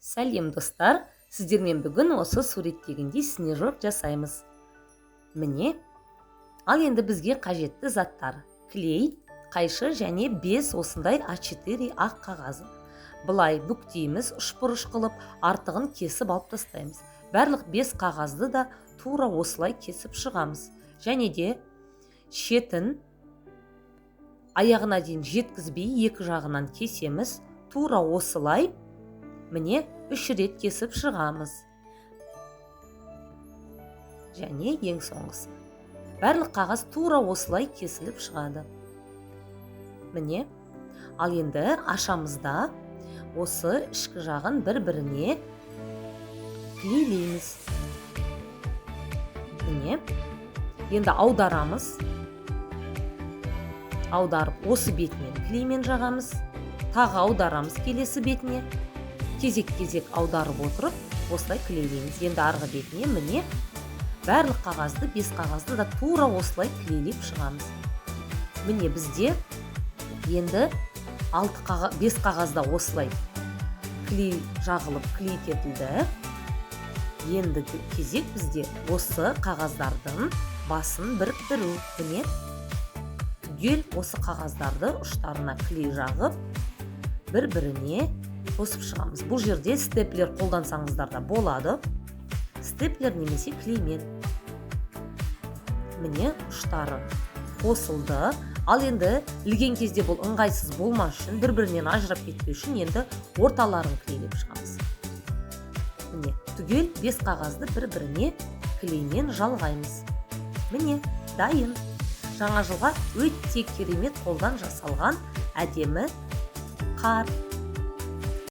Сәлем достар, сіздермен бүгін осы суреттегендей снежок жасаймыз. Міне, ал енді бізге қажетті заттар: клей, қайшы және 5 осындай А4 ақ қағазы. Бұлай бүктейміз, үшбұрыш қылып, артығын кесіп алып тастаймыз. Барлық 5 қағазды да тура осылай кесіп шығамыз. Және де шетін аяғына дейін жеткізбей екі жағынан кесеміз. Тура осылай міне 3 рет кесіп шығамыз. Және ең соңғысы. Барлық қағаз тура осылай кесіліп шығады. Міне, ал енді ашамызда осы ішкі жағын бір-біріне клейлейміз. Міне, енді аударамыз. Аударып, осы бетінен клеймен жағамыз. Тағы аударамыз келесі бетіне. Кезек-кезек аударып отырып, осылай клейлейміз. Енді арғы бетіне міне барлық қағазды, 5 қағазды да тура осылай клейлеп шығамыз. Міне бізде енді 5 қағазда осылай клей жағылып, клей кетілді. Енді кезек бізде осы қағаздардың басын біріктіру. Міне түгел осы қағаздарды ұштарына клей жағып, бір-біріне қосып шығамыз. Бұл жерде степлер қолдансаңыздар да болады. Степлер немесе клеймен. Міне ұштары қосылды. Ал енді ілген кезде бұл ыңғайсыз болмас үшін, бір-бірінен ажырап кетпеу үшін енді орталарын клейлеп шығамыз. Міне түгел 5 қағазды бір-біріне клеймен жалғаймыз. Міне дайын. Жаңа жылға өте керемет қолдан жасалған әдемі қар.